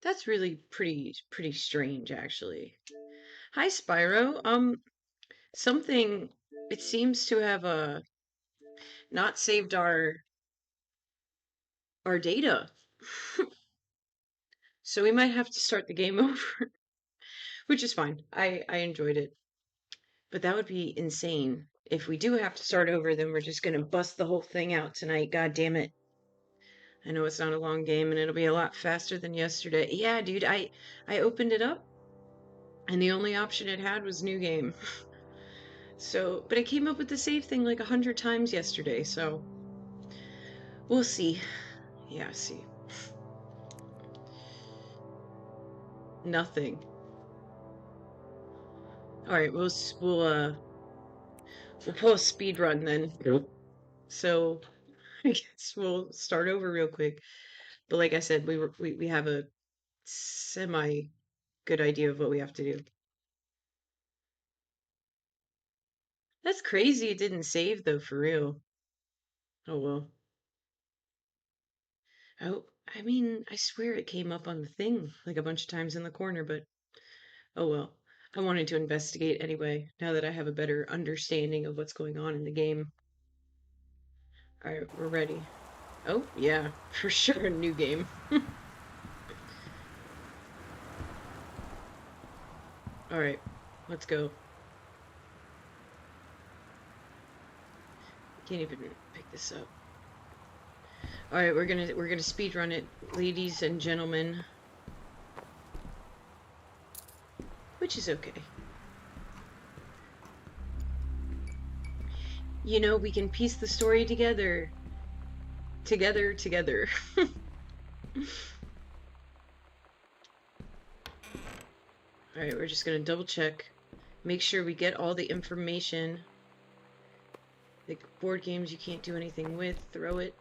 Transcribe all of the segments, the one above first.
That's really pretty strange, actually. Hi, Spyro. Something, it seems to have not saved our data. So we might have to start the game over, which is fine. I enjoyed it. But that would be insane. If we do have to start over, then we're just gonna bust the whole thing out tonight. God damn it. I know it's not a long game and it'll be a lot faster than yesterday. Yeah, dude, I opened it up and the only option it had was new game. So, but I came up with the save thing like 100 times yesterday, so we'll see. Yeah, see. Nothing. All right, we'll pull a speed run then. Yep. So, I guess we'll start over real quick. But like I said, we have a semi good idea of what we have to do. That's crazy it didn't save though, for real. Oh well. Oh, I mean, I swear it came up on the thing like a bunch of times in the corner, but oh well. I wanted to investigate anyway, now that I have a better understanding of what's going on in the game. Alright, we're ready. Oh, yeah, for sure a new game. Alright, let's go. Can't even pick this up. Alright, we're gonna speed run it, ladies and gentlemen. Which is okay. You know, we can piece the story together. Together. Alright, we're just gonna double check. Make sure we get all the information. The board games you can't do anything with, throw it.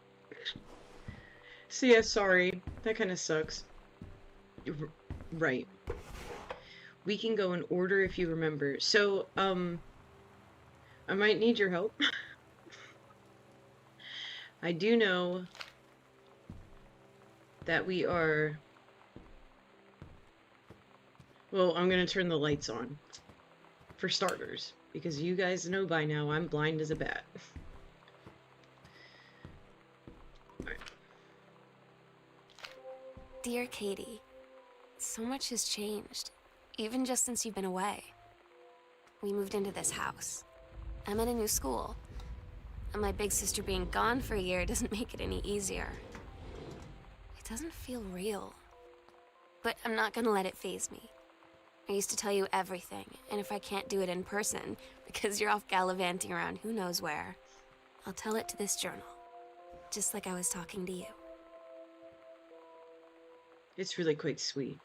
So yeah, sorry. That kind of sucks. Right. We can go in order if you remember. So, I might need your help. I do know that we are... Well, I'm gonna turn the lights on. For starters. Because you guys know by now I'm blind as a bat. Alright. Dear Katie, so much has changed, even just since you've been away. We moved into this house. I'm at a new school, and my big sister being gone for a year doesn't make it any easier. It doesn't feel real, but I'm not gonna let it faze me. I used to tell you everything, and if I can't do it in person, because you're off gallivanting around who knows where, I'll tell it to this journal, just like I was talking to you. It's really quite sweet.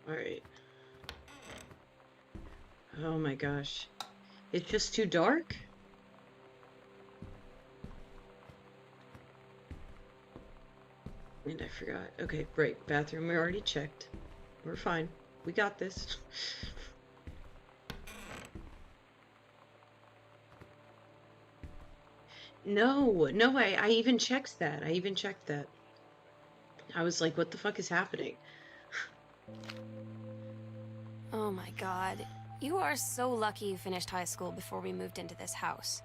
Alright. Oh my gosh. It's just too dark? And I forgot. Okay, right. Bathroom we already checked. We're fine. We got this. No, I even checked that. I even checked that. I was like, what the fuck is happening? Oh my god. You are so lucky you finished high school before we moved into this house.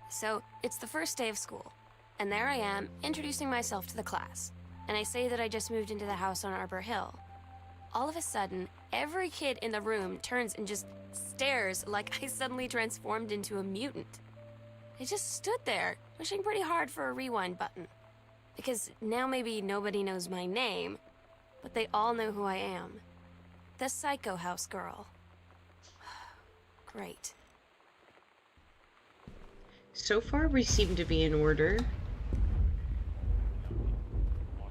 So, it's the first day of school, and there I am, introducing myself to the class. And I say that I just moved into the house on Arbor Hill. All of a sudden, every kid in the room turns and just stares like I suddenly transformed into a mutant. I just stood there, wishing pretty hard for a rewind button. Because now maybe nobody knows my name, but they all know who I am. The Psycho House girl. Great. So far, we seem to be in order.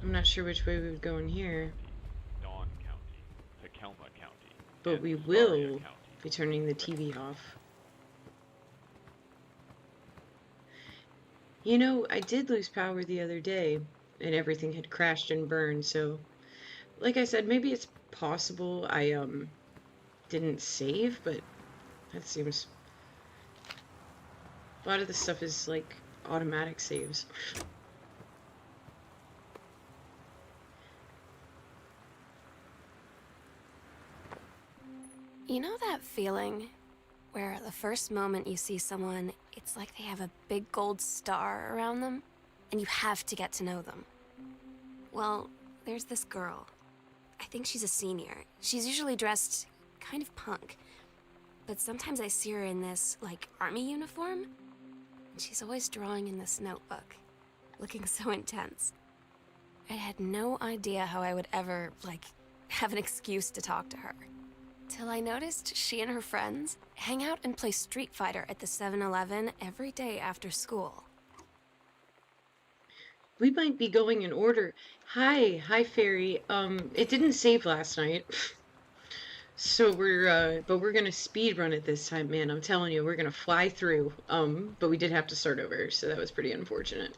I'm not sure which way we would go in here. Dawn County, Tacoma County, But and we Astoria will County. be turning the TV off. You know, I did lose power the other day, and everything had crashed and burned, so... Like I said, maybe it's possible I, didn't save, but That seems... A lot of this stuff is, like, automatic saves. You know that feeling where the first moment you see someone, it's like they have a big gold star around them, and you have to get to know them? Well, there's this girl. I think she's a senior. She's usually dressed kind of punk, but sometimes I see her in this, like, army uniform, and she's always drawing in this notebook, looking so intense. I had no idea how I would ever, like, have an excuse to talk to her. Till I noticed she and her friends hang out and play Street Fighter at the 7-Eleven every day after school. We might be going in order. Hi, Fairy. It didn't save last night. So but we're gonna speed run it this time, man. I'm telling you, we're gonna fly through. But we did have to start over, so that was pretty unfortunate.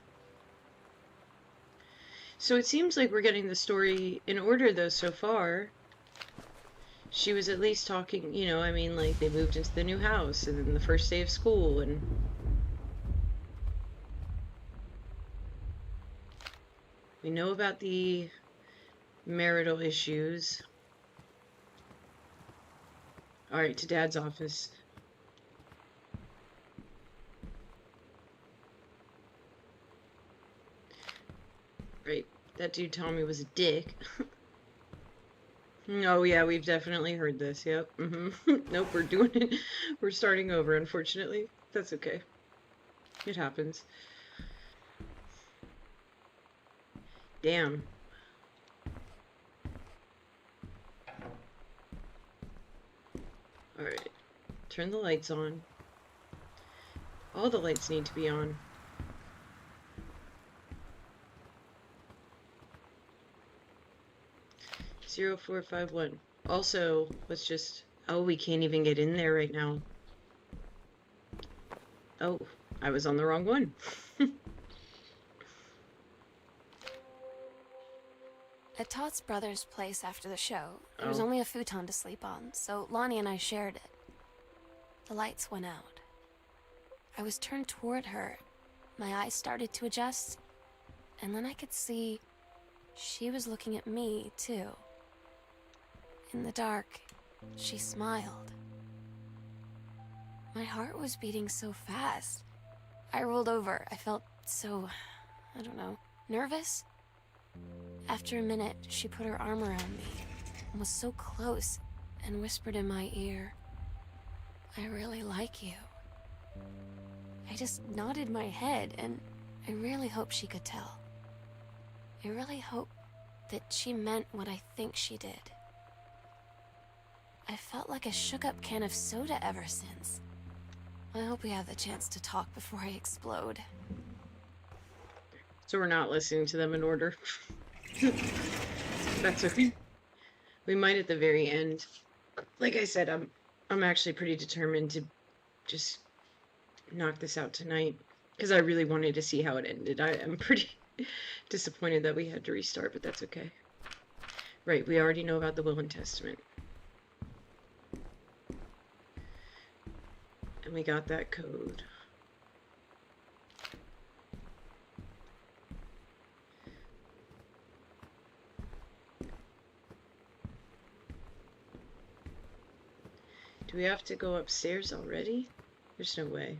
So it seems like we're getting the story in order, though, so far. She was at least talking, you know, I mean, like, they moved into the new house, and then the first day of school, and... We know about the marital issues. Alright, to Dad's office. Right, that dude Tommy was a dick. Oh yeah, we've definitely heard this, yep. Nope, we're doing it. We're starting over, unfortunately. That's okay. It happens. Damn. Alright. Turn the lights on. All the lights need to be on. Zero 451. Also, let's just... Oh, we can't even get in there right now. Oh, I was on the wrong one. At Todd's brother's place after the show, there was only a futon to sleep on, so Lonnie and I shared it. The lights went out. I was turned toward her. My eyes started to adjust, and then I could see she was looking at me, too. In the dark, she smiled. My heart was beating so fast. I rolled over. I felt so, I don't know, nervous. After a minute, she put her arm around me and was so close and whispered in my ear, "I really like you." I just nodded my head, and I really hope she could tell. I really hope that she meant what I think she did. I felt like a shook-up can of soda ever since. I hope we have the chance to talk before I explode. So we're not listening to them in order. That's okay. We might at the very end. Like I said, I'm actually pretty determined to just knock this out tonight, because I really wanted to see how it ended. I am pretty disappointed that we had to restart, but that's okay. Right, we already know about the Will and Testament. And we got that code. Do we have to go upstairs already? There's no way.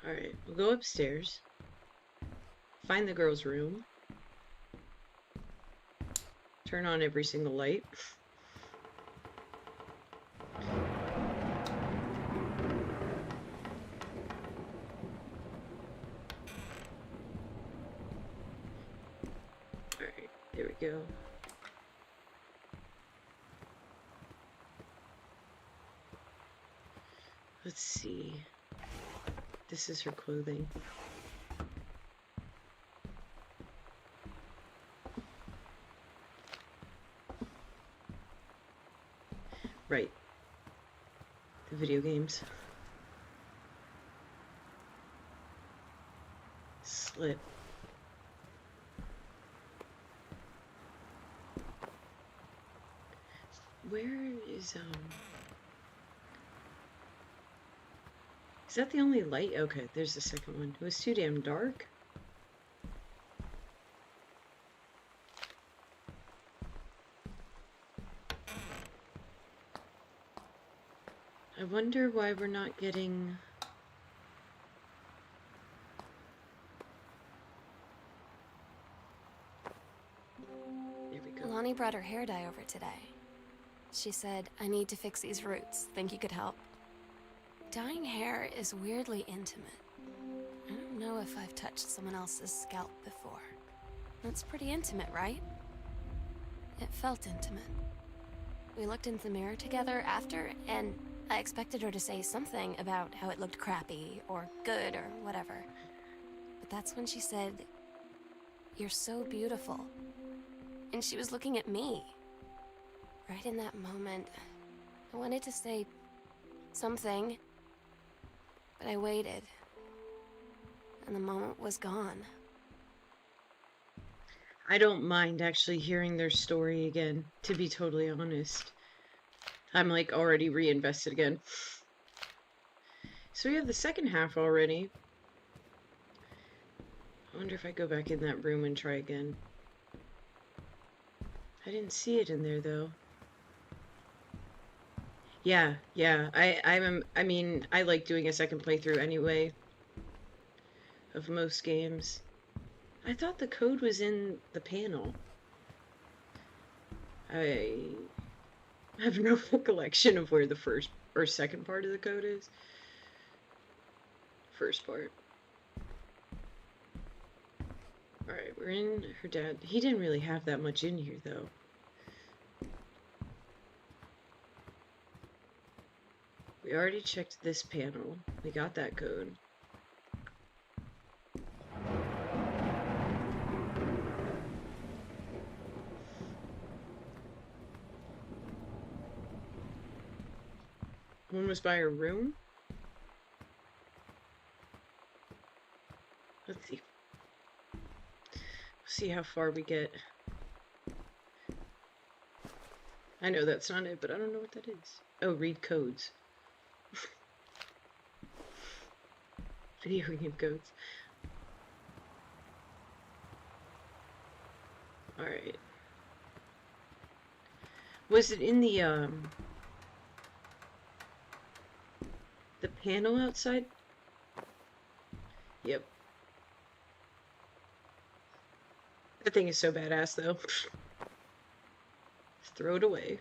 Alright, we'll go upstairs. Find the girls' room. Turn on every single light. Alright, there we go. Let's see. This is her clothing. Right. The video games. Slip. Where is that the only light? Okay, there's the second one. It was too damn dark. I wonder why we're not getting... There we go. Lonnie brought her hair dye over today. She said, I need to fix these roots. Think you could help? Dyeing hair is weirdly intimate. I don't know if I've touched someone else's scalp before. That's pretty intimate, right? It felt intimate. We looked into the mirror together after, and I expected her to say something about how it looked crappy or good or whatever. But that's when she said, "You're so beautiful." And she was looking at me. Right in that moment, I wanted to say something, but I waited. And the moment was gone. I don't mind actually hearing their story again, to be totally honest. I'm like already reinvested again. So we have the second half already. I wonder if I go back in that room and try again. I didn't see it in there though. Yeah. I mean, I like doing a second playthrough anyway of most games. I thought the code was in the panel. I have no recollection of where the first or second part of the code is. First part. Alright, we're in her dad. He didn't really have that much in here, though. We already checked this panel. We got that code. One was by her room. Let's see. See how far we get. I know that's not it, but I don't know what that is. Oh, read codes. Video game codes. Alright. Was it in the panel outside? Yep. That thing is so badass, though. Throw it away.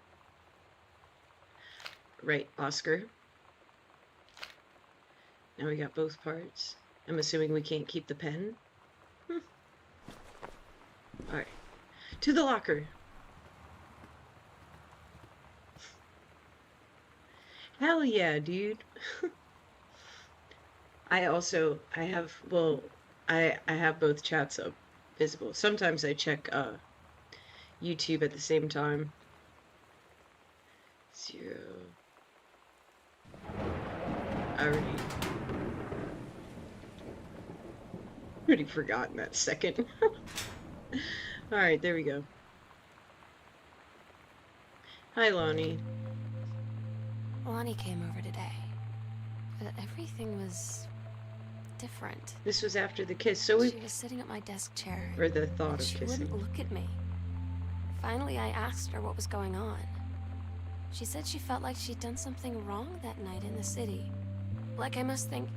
Right, Oscar. Now we got both parts. I'm assuming we can't keep the pen. Alright. To the locker. Hell yeah, dude. I have both chats up visible. Sometimes I check YouTube at the same time. 0. I already forgotten that second. Alright, there we go. Hi, Lonnie. Lonnie came over today, but everything was different. This was after the kiss, so we... She was sitting at my desk chair. Or the thought of she kissing. wouldn't look at me. Finally, I asked her what was going on. She said she felt like she'd done something wrong that night in the city. Like I must think...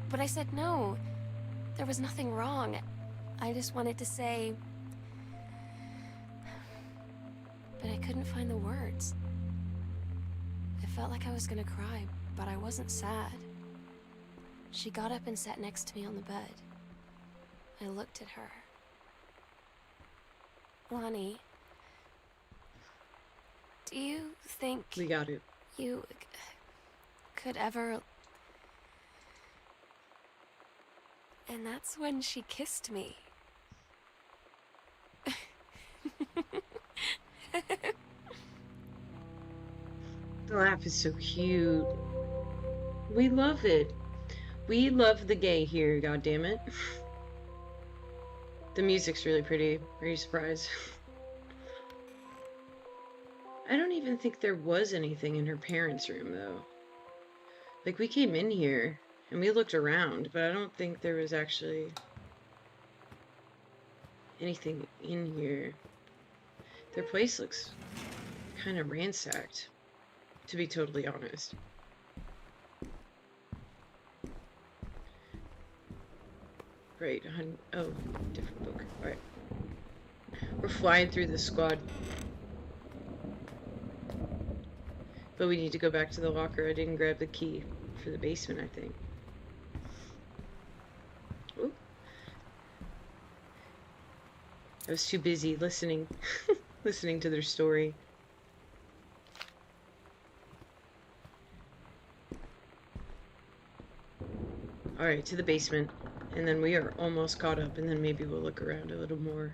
But I said no. There was nothing wrong. I just wanted to say... But I couldn't find the words. I felt like I was gonna cry, but I wasn't sad. She got up and sat next to me on the bed. I looked at her. Lonnie, do you think We got it. you could ever... And that's when she kissed me. The laugh is so cute. We love it. We love the gay here, goddammit. The music's really pretty. Are you surprised? even think there was anything in her parents' room, though. Like, we came in here and we looked around, but I don't think there was actually anything in here. Their place looks kind of ransacked, to be totally honest. Right, oh, different book. Alright. We're flying through the squad. But we need to go back to the locker. I didn't grab the key for the basement, I think. Ooh. I was too busy listening. Listening to their story. Alright, to the basement. And then we are almost caught up, and then maybe we'll look around a little more.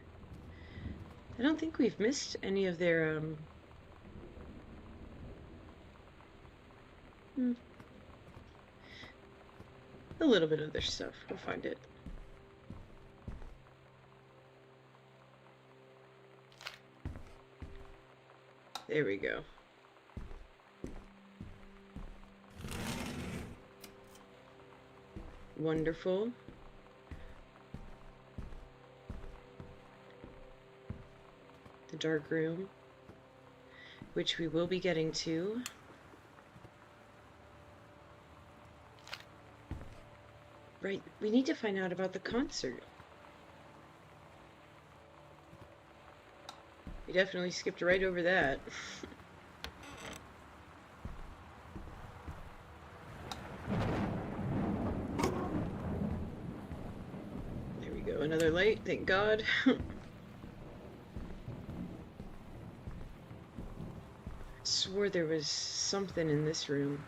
I don't think we've missed any of their, a little bit of their stuff. We'll find it. There we go. Wonderful. The dark room, which we will be getting to. Right, we need to find out about the concert. We definitely skipped right over that. There we go, another light, thank God. Swore there was something in this room.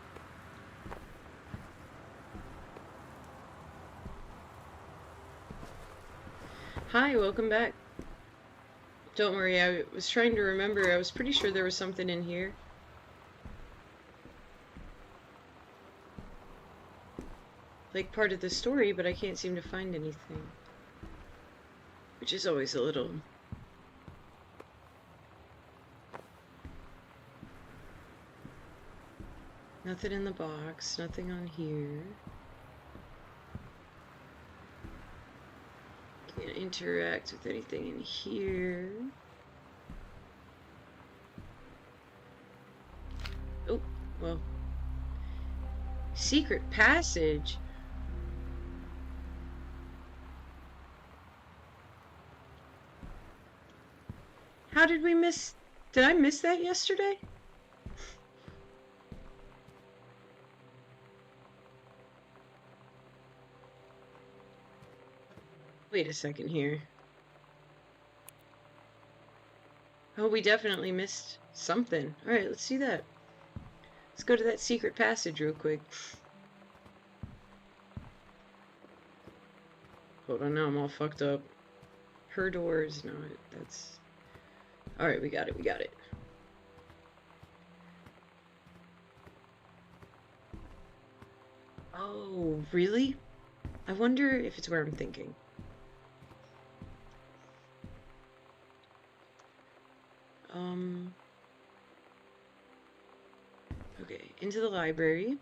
Hi, welcome back. Don't worry, I was trying to remember. I was pretty sure there was something in here. Like part of the story, but I can't seem to find anything. Which is always a little... Nothing in the box, nothing on here. Can't interact with anything in here. Oh, well. Secret passage? How did we miss... Did I miss that yesterday? Wait a second here. Oh, we definitely missed something. Alright, let's see that. Let's go to that secret passage real quick. Hold on, now I'm all fucked up. Her doors, no, that's... Alright, we got it, we got it. Oh, really? I wonder if it's where I'm thinking. Okay, into the library.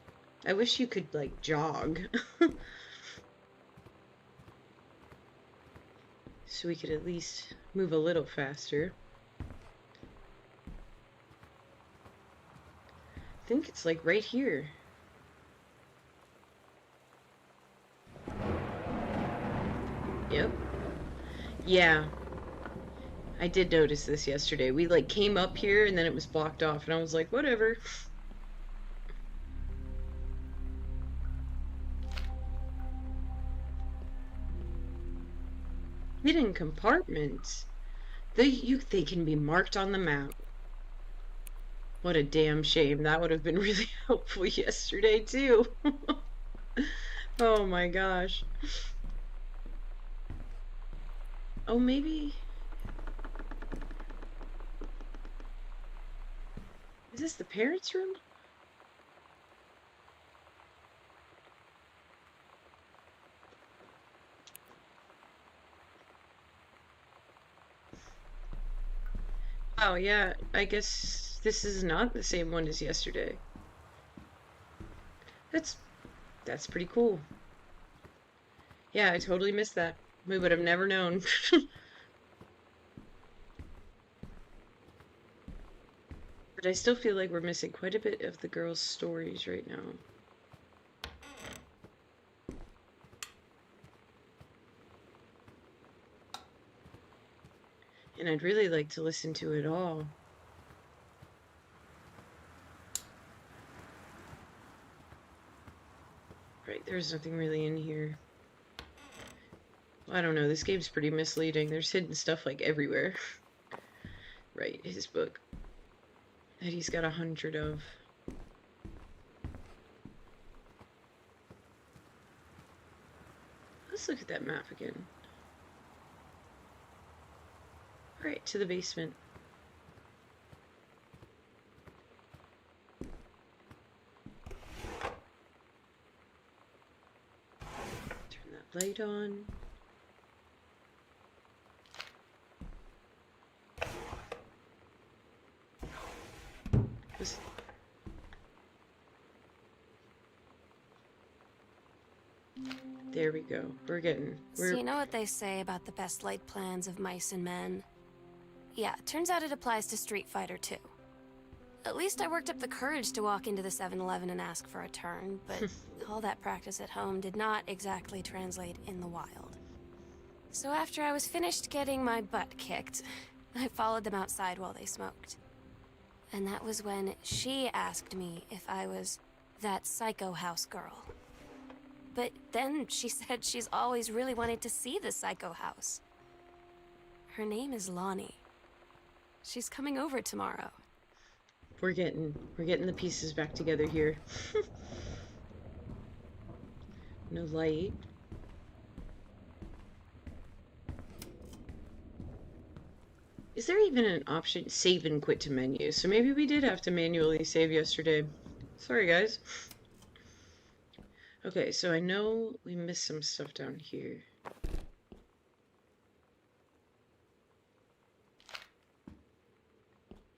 I wish you could, like, jog. So we could at least move a little faster. I think it's, like, right here. Yep. Yeah. I did notice this yesterday. We, like, came up here and then it was blocked off, and I was like, whatever. Hidden compartments. They can be marked on the map. What a damn shame. That would have been really helpful yesterday, too. Oh my gosh. Oh, maybe... Is this the parents' room? Oh, yeah, I guess This is not the same one as yesterday. That's pretty cool. Yeah, I totally missed that. We would have never known. But I still feel like we're missing quite a bit of the girls' stories right now. And I'd really like to listen to it all. Right, there's nothing really in here. I don't know, this game's pretty misleading. There's hidden stuff like everywhere. Right, his book. That he's got 100 of. Let's look at that map again. Alright, to the basement. Turn that light on. There we go. So you know what they say about the best laid plans of mice and men? Yeah, turns out it applies to Street Fighter too. At least I worked up the courage to walk into the 7-Eleven and ask for a turn, but all that practice at home did not exactly translate in the wild. So after I was finished getting my butt kicked, I followed them outside while they smoked. And that was when she asked me if I was that Psycho House girl. But then she said she's always really wanted to see the Psycho House. Her name is Lonnie. She's coming over tomorrow. We're getting the pieces back together here. No light. Is there even an option save and quit to menu? So maybe we did have to manually save yesterday. Sorry, guys. Okay, so I know we missed some stuff down here.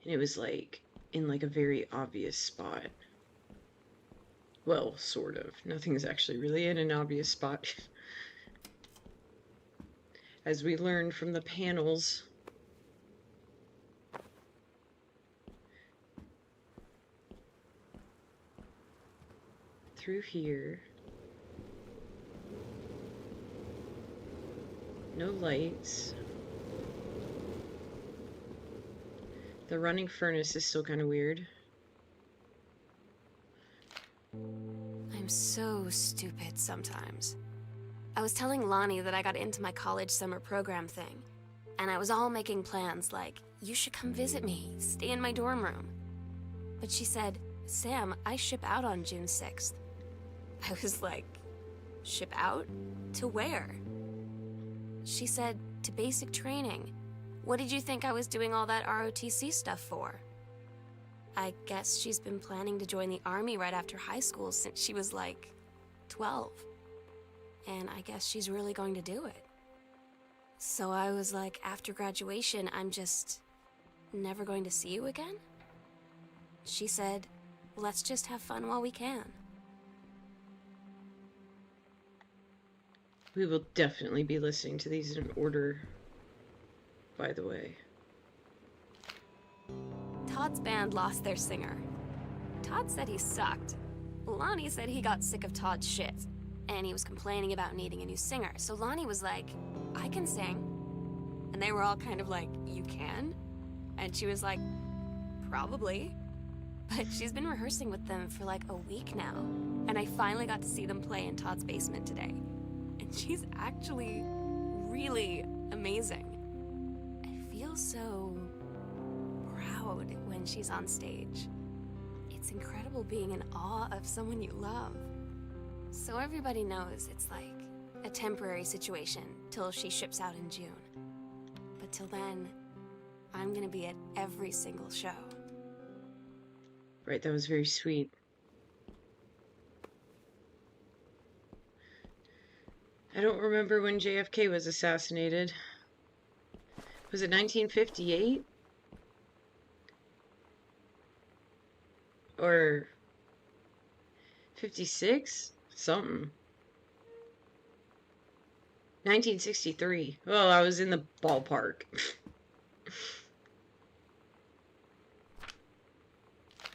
And it was like in like a very obvious spot. Well, sort of. Nothing's actually really in an obvious spot. As we learned from the panels. Through here. No lights. The running furnace is still kind of weird. I'm so stupid sometimes. I was telling Lonnie that I got into my college summer program thing, and I was all making plans like, you should come visit me, stay in my dorm room. But she said, Sam, I ship out on June 6th. I was like, ship out? To where? She said, to basic training. What did you think I was doing all that ROTC stuff for? I guess she's been planning to join the army right after high school since she was like 12. And I guess she's really going to do it. So I was like, after graduation, I'm just never going to see you again? She said, let's just have fun while we can. We will definitely be listening to these in order, by the way. Todd's band lost their singer. Todd said he sucked. Lonnie said he got sick of Todd's shit, and he was complaining about needing a new singer. So Lonnie was like, I can sing. And they were all kind of like, you can? And she was like, probably. But she's been rehearsing with them for like a week now. And I finally got to see them play in Todd's basement today. And she's actually really amazing. I feel so proud when she's on stage. It's incredible being in awe of someone you love. So everybody knows it's like a temporary situation till she ships out in June. But till then, I'm gonna be at every single show. Right, that was very sweet. I don't remember when JFK was assassinated. Was it 1958? Or 56? Something. 1963. Oh, I was in the ballpark.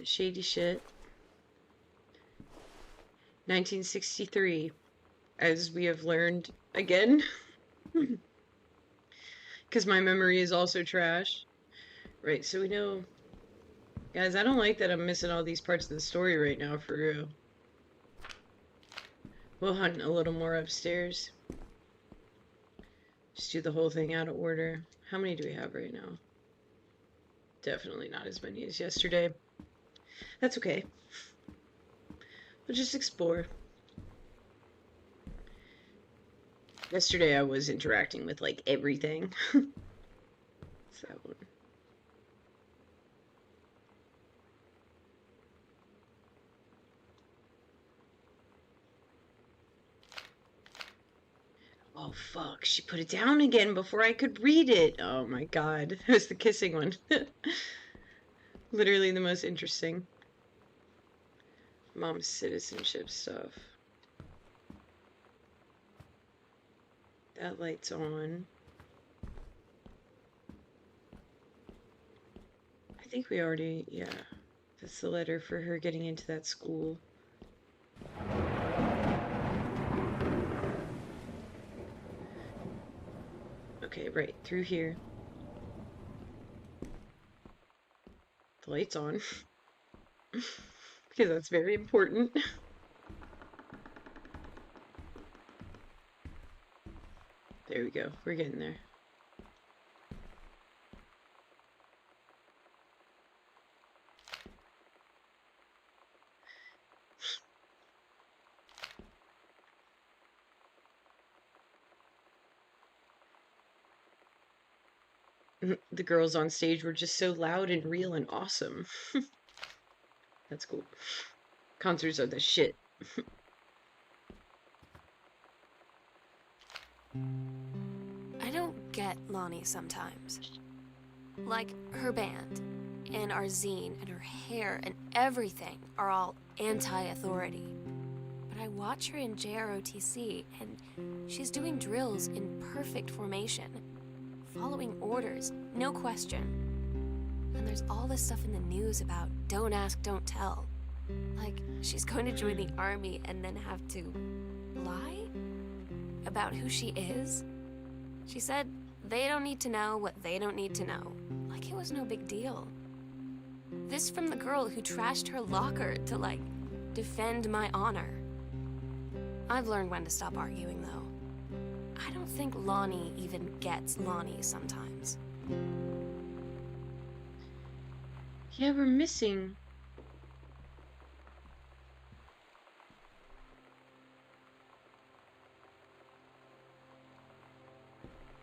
Shady shit. 1963. As we have learned again. Because my memory is also trash. Right, so we know... Guys, I don't like that I'm missing all these parts of the story right now, for real. We'll hunt a little more upstairs. Just do the whole thing out of order. How many do we have right now? Definitely not as many as yesterday. That's okay. We'll just explore. Yesterday I was interacting with, like, everything. It's that one. Oh, fuck. She put it down again before I could read it. Oh, my God. It was the kissing one. Literally the most interesting. Mom's citizenship stuff. That light's on. I think we already, yeah. That's the letter for her getting into that school. Okay, right, through here. The light's on. Because that's very important. There we go, we're getting there. The girls on stage were just so loud and real and awesome. That's cool. Concerts are the shit. I don't get Lonnie sometimes. Like, her band, and our zine, and her hair, and everything are all anti-authority. But I watch her in JROTC, and she's doing drills in perfect formation. Following orders, no question. And there's all this stuff in the news about don't ask, don't tell. Like, she's going to join the army and then have to lie about who she is. She said they don't need to know what they don't need to know. Like it was no big deal. This from the girl who trashed her locker to, like, defend my honor. I've learned when to stop arguing, though. I don't think Lonnie even gets Lonnie sometimes. Yeah, we're missing.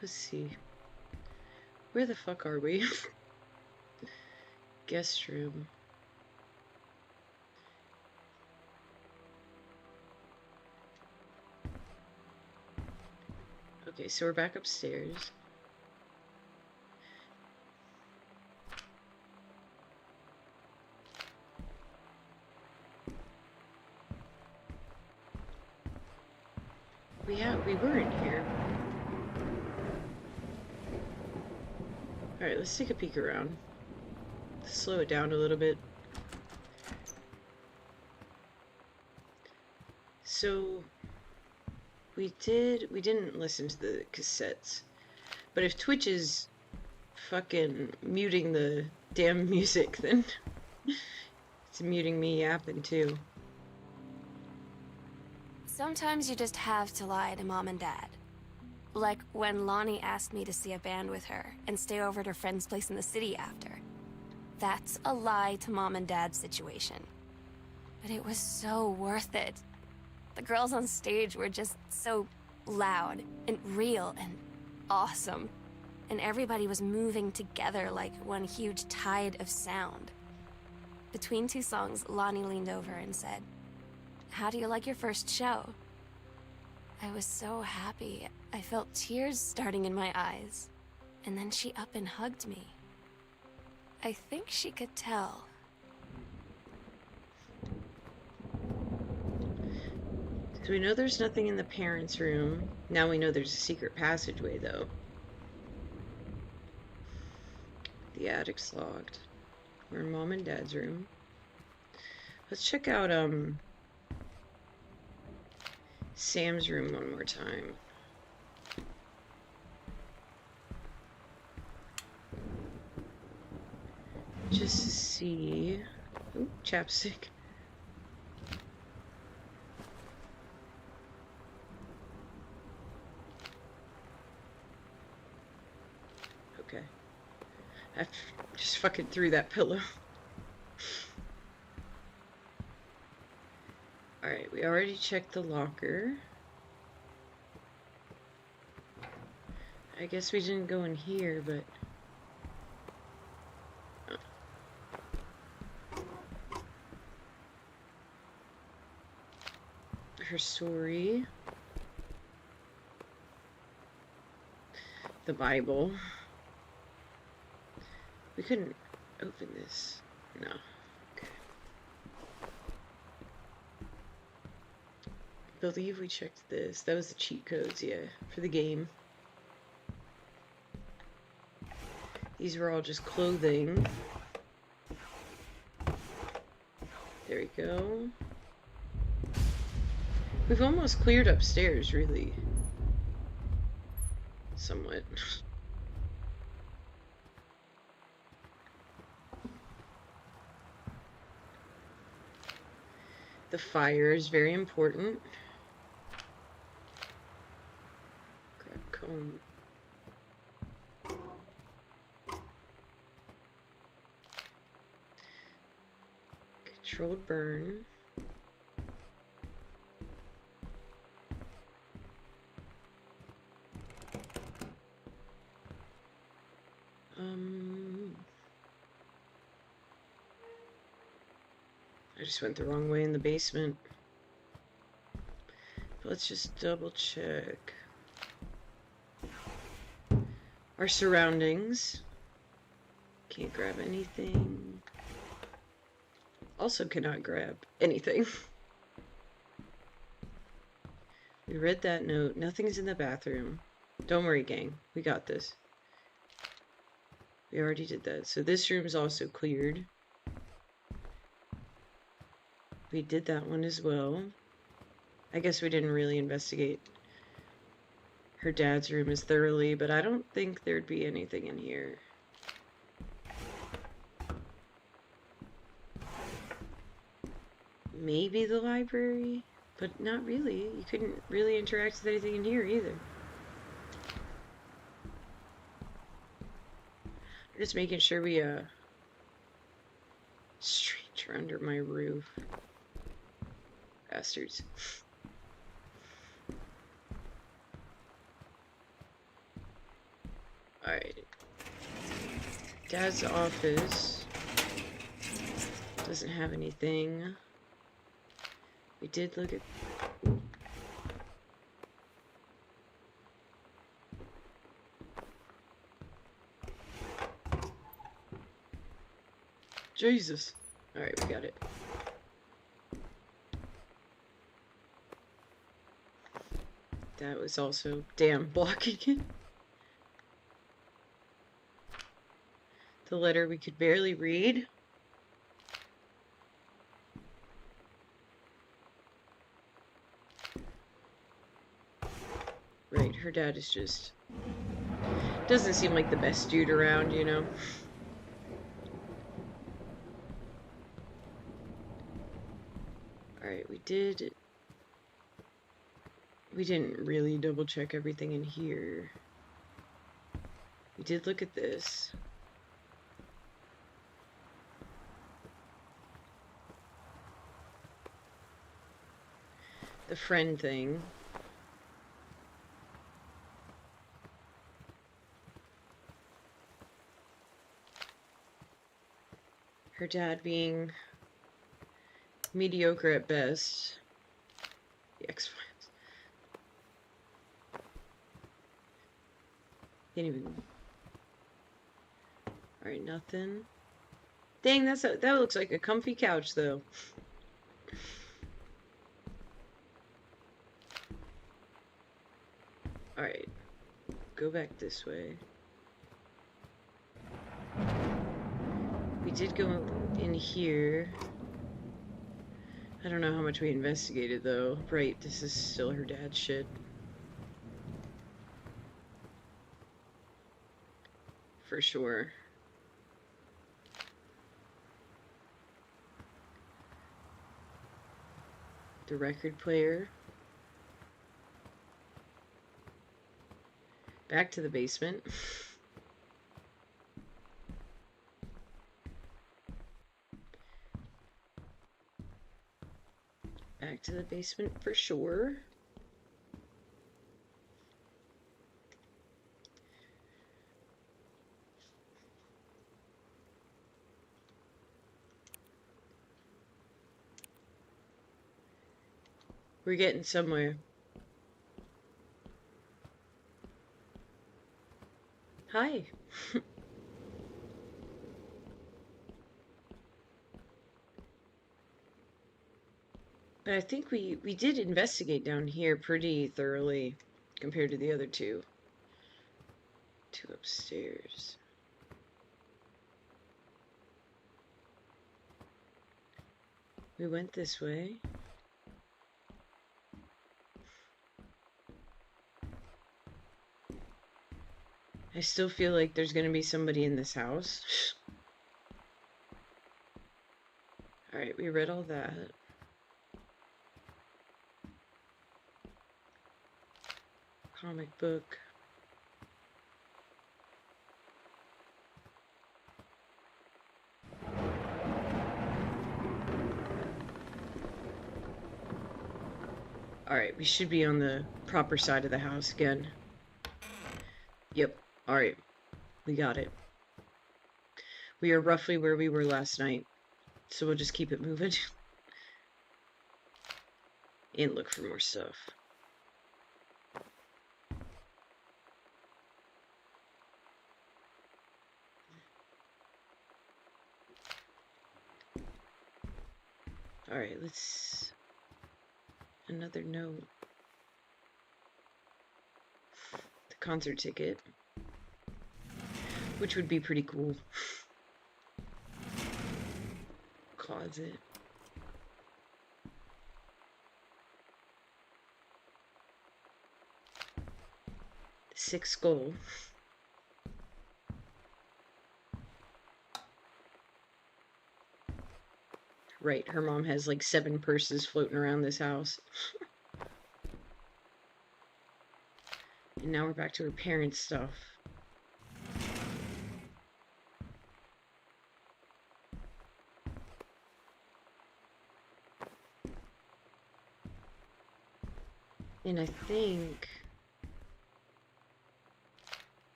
Let's see. Where the fuck are we? Guest room. Okay, so we're back upstairs. We were in here. Alright, let's take a peek around. Slow it down a little bit. So we didn't listen to the cassettes. But if Twitch is fucking muting the damn music, then it's muting me yapping too. Sometimes you just have to lie to Mom and Dad. Like when Lonnie asked me to see a band with her and stay over at her friend's place in the city after. That's a lie to Mom and Dad's situation. But it was so worth it. The girls on stage were just so loud and real and awesome. And everybody was moving together like one huge tide of sound. Between two songs, Lonnie leaned over and said, "How do you like your first show?" I was so happy. I felt tears starting in my eyes. And then she up and hugged me. I think she could tell. So we know there's nothing in the parents' room. Now we know there's a secret passageway, though. The attic's locked. We're in Mom and Dad's room. Let's check out, Sam's room one more time. Just to see... Ooh, chapstick. Okay. I just fucking threw that pillow. Alright, we already checked the locker. I guess we didn't go in here, but... Her story. The Bible. We couldn't open this. No. Okay. I believe we checked this. That was the cheat codes, yeah, for the game. These were all just clothing. There we go. We've almost cleared upstairs, really. Somewhat. The fire is very important. Grab comb. Controlled burn. I just went the wrong way in the basement. But let's just double check our surroundings. Can't grab anything. Also cannot grab anything. We read that note. Nothing's in the bathroom. Don't worry, gang. We got this. We already did that. So this room's also cleared. We did that one as well. I guess we didn't really investigate her dad's room as thoroughly, but I don't think there'd be anything in here. Maybe the library, but not really. You couldn't really interact with anything in here either. I'm just making sure we, stranger under my roof. Bastards. Alright. Dad's office doesn't have anything. We did look at... Jesus. Alright, we got it. That was also, damn, blocking it. The letter we could barely read. Right, her dad is just... doesn't seem like the best dude around, you know? Alright, we didn't really double check everything in here. We did look at this. The friend thing. Her dad being mediocre at best. The X-Files. Can't even... Alright, nothing. Dang, that looks like a comfy couch, though. Alright. Go back this way. We did go in here. I don't know how much we investigated, though. Right, this is still her dad's shit. For sure. The record player. Back to the basement. Back to the basement for sure. We're getting somewhere. Hi. But I think we did investigate down here pretty thoroughly compared to the other two. Two upstairs. We went this way. I still feel like there's gonna be somebody in this house. Alright, we read all that. Comic book. Alright, we should be on the proper side of the house again. Yep. Alright. We got it. We are roughly where we were last night. So we'll just keep it moving. And look for more stuff. Alright, let's... Another note. The concert ticket. Which would be pretty cool. Closet. The sixth skull. Right, her mom has like 7 purses floating around this house. And now we're back to her parents' stuff. And I think...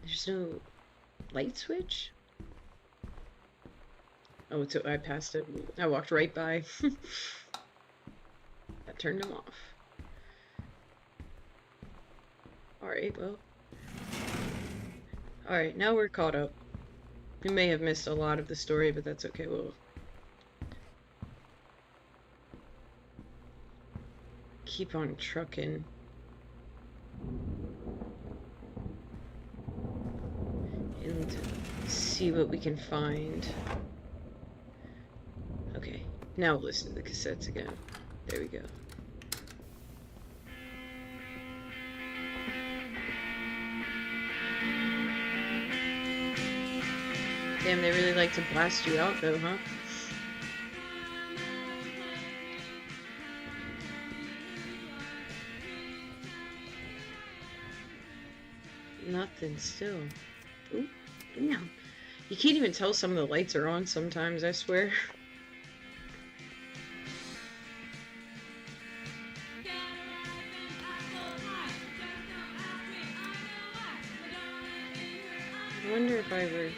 There's no light switch? Oh, it's, I passed it. I walked right by. That turned them off. Alright, well. Alright, now we're caught up. We may have missed a lot of the story, but that's okay. We'll keep on trucking. And see what we can find. Okay, now we'll listen to the cassettes again. There we go. Damn, they really like to blast you out though, huh? Nothing still. Ooh, no. You can't even tell some of the lights are on sometimes, I swear. I wonder if I were...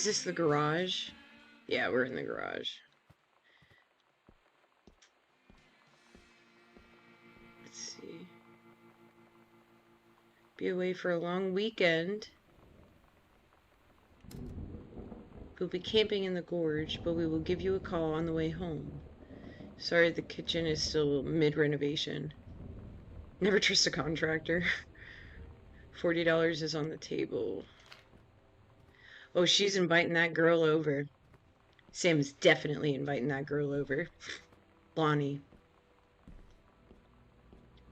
Is this the garage? Yeah, we're in the garage. Let's see. Be away for a long weekend. We'll be camping in the gorge, but we will give you a call on the way home. Sorry, the kitchen is still mid-renovation. Never trust a contractor. $40 is on the table. Oh, she's inviting that girl over. Sam is definitely inviting that girl over. Lonnie.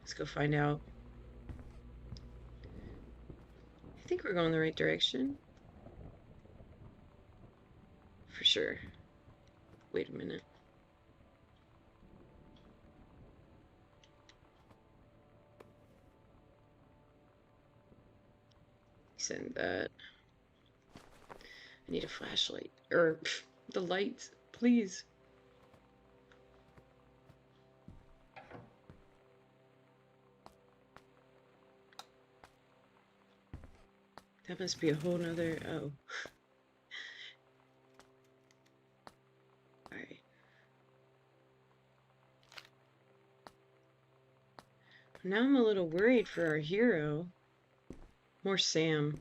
Let's go find out. I think we're going the right direction. For sure. Wait a minute. Send that. I need a flashlight. Or, the lights, please. That must be a whole nother, oh. Alright. Now I'm a little worried for our hero. More Sam.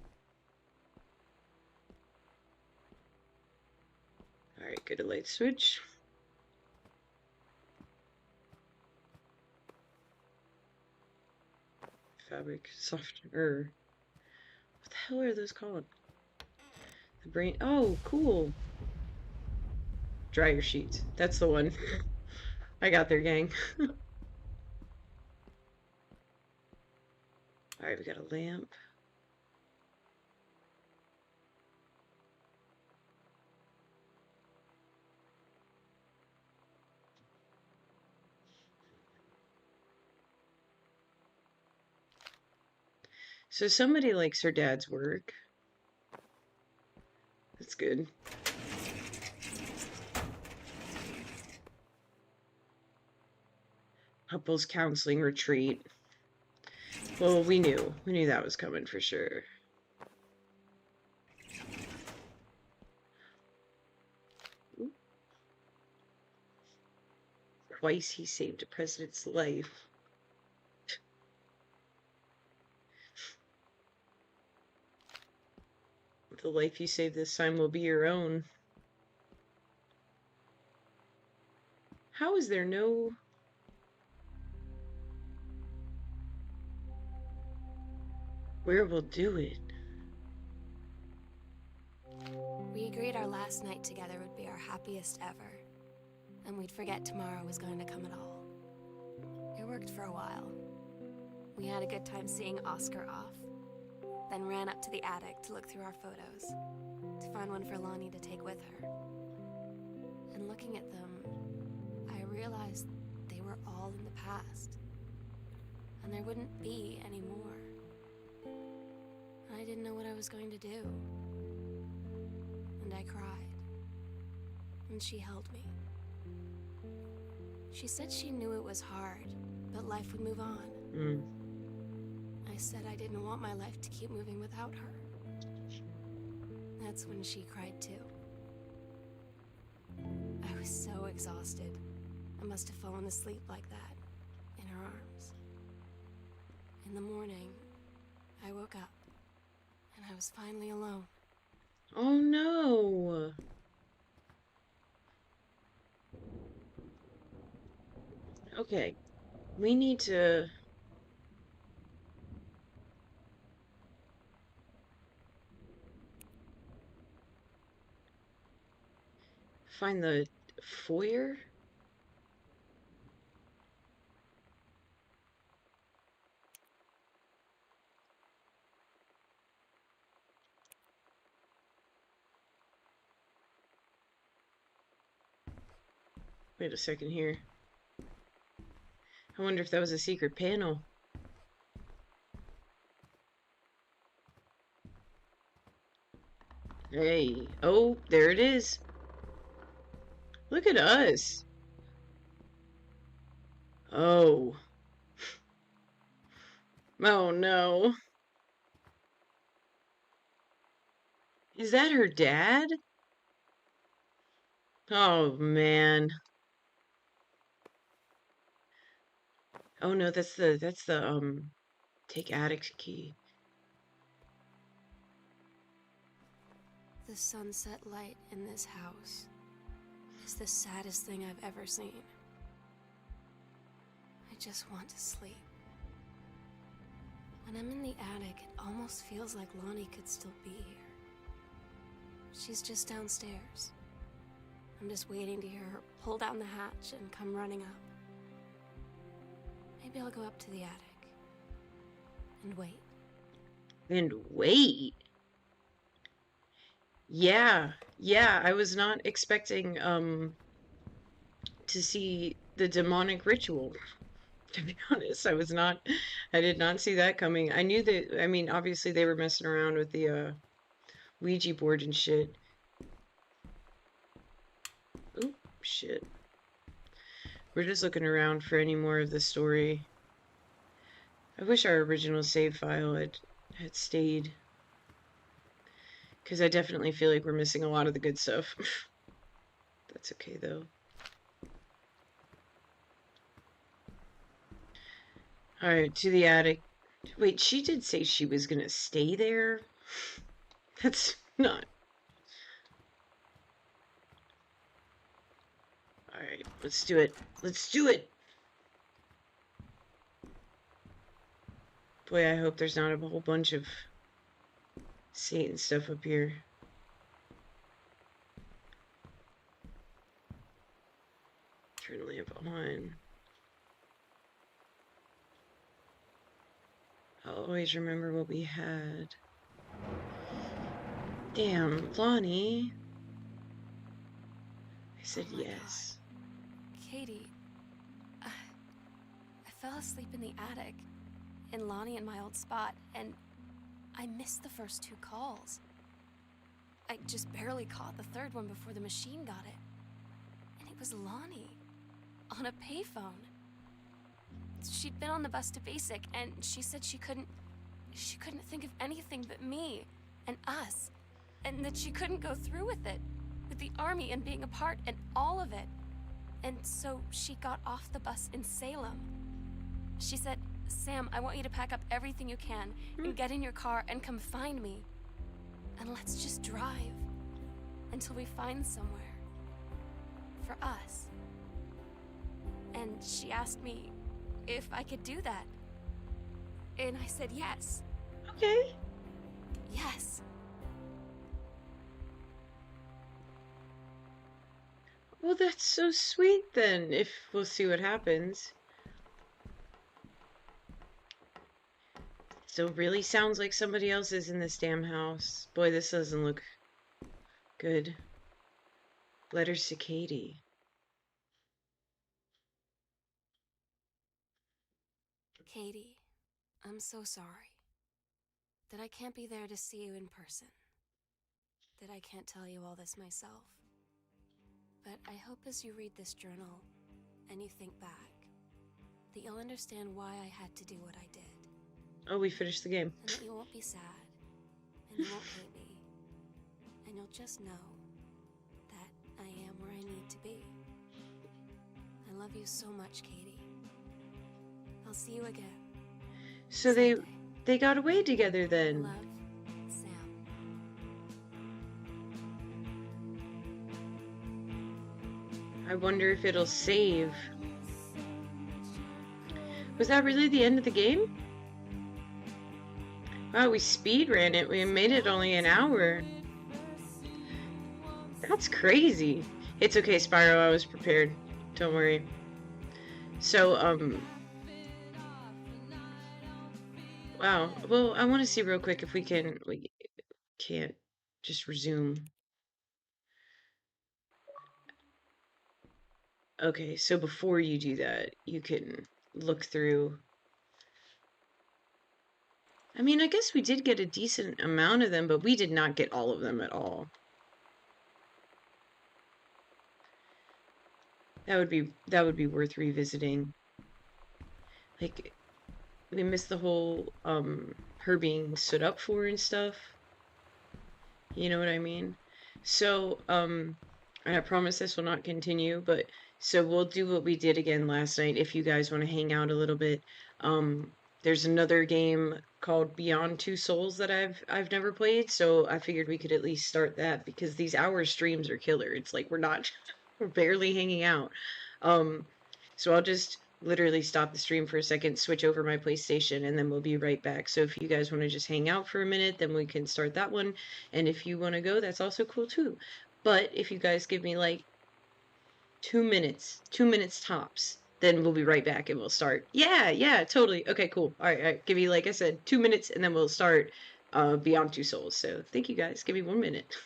Alright, get a light switch. Fabric softener. What the hell are those called? The brain. Oh, cool. Dryer sheets. That's the one. I got there, gang. Alright, we got a lamp. So somebody likes her dad's work. That's good. Couples counseling retreat. Well, we knew that was coming for sure. Ooh. Twice he saved a president's life. The life you save this time will be your own. How is there no... Where we'll do it? We agreed our last night together would be our happiest ever, and we'd forget tomorrow was going to come at all. It worked for a while. We had a good time seeing Oscar off, then ran up to the attic to look through our photos, to find one for Lonnie to take with her. And looking at them, I realized they were all in the past, and there wouldn't be any more. I didn't know what I was going to do. And I cried. And she held me. She said she knew it was hard, but life would move on. I said I didn't want my life to keep moving without her. That's when she cried too. I was so exhausted. I must have fallen asleep like that, in her arms. In the morning, I woke up. And I was finally alone. Oh no! Okay, we need to... find the foyer? Wait a second here. I wonder if that was a secret panel. Hey. Oh, there it is. Look at us. Oh. Oh no. Is that her dad? Oh man. Oh no, that's the take attic key. The sunset light in this house is the saddest thing I've ever seen. I just want to sleep. When I'm in the attic, it almost feels like Lonnie could still be here. She's just downstairs. I'm just waiting to hear her pull down the hatch and come running up. Maybe I'll go up to the attic and wait. And wait. Yeah, I was not expecting to see the demonic ritual. To be honest, I did not see that coming. I knew that, I mean, obviously they were messing around with the Ouija board and shit. Oh, shit. We're just looking around for any more of the story. I wish our original save file had stayed. Because I definitely feel like we're missing a lot of the good stuff. That's okay, though. Alright, to the attic. Wait, she did say she was gonna stay there? That's not... Alright, let's do it. Let's do it! Boy, I hope there's not a whole bunch of Satan stuff up here. Turn the lamp on. I'll always remember what we had. Damn, Lonnie. I said Oh my yes. God. Katie, I fell asleep in the attic, in Lonnie and my old spot, and I missed the first 2 calls. I just barely caught the 3rd one before the machine got it. And it was Lonnie, on a payphone. She'd been on the bus to Basic, and she said she couldn't think of anything but me and us, and that she couldn't go through with it, with the army and being apart and all of it. And so she got off the bus in Salem. She said, "Sam, I want you to pack up everything you can and get in your car and come find me. And let's just drive until we find somewhere for us." And she asked me if I could do that. And I said yes. Okay. Yes. Well, that's so sweet then, if we'll see what happens. Still really sounds like somebody else is in this damn house. Boy, this doesn't look good. Letters to Katie. Katie, I'm so sorry that I can't be there to see you in person, that I can't tell you all this myself. But I hope as you read this journal and you think back, that you'll understand why I had to do what I did. Oh, we finished the game. And that you won't be sad, and you won't hate me, and you'll just know that I am where I need to be. I love you so much, Katie. I'll see you again. So someday. they got away together then. Love, Sam. I wonder if it'll save. Was that really the end of the game? Wow, we speed ran it. We made it only an hour. That's crazy. It's okay, Spyro. I was prepared. Don't worry. So, wow. Well, I want to see real quick if we can't just resume. Okay, so before you do that, you can look through. I mean, I guess we did get a decent amount of them, but we did not get all of them at all. That would be worth revisiting. Like, we missed the whole her being stood up for and stuff. You know what I mean? So, and I promise this will not continue, but so we'll do what we did again last night if you guys want to hang out a little bit. Um, there's another game called Beyond Two Souls that I've never played, so I figured we could at least start that because these hour streams are killer. It's like we're not we're barely hanging out. Um, so I'll just literally stop the stream for a second, switch over my PlayStation, and then we'll be right back. So if you guys want to just hang out for a minute, then we can start that one. And if you want to go, that's also cool too. But if you guys give me like 2 minutes tops, then we'll be right back and we'll start. Yeah, totally. Okay, cool. All right. Give you, like I said, 2 minutes and then we'll start Beyond Two Souls. So thank you guys. Give me 1 minute.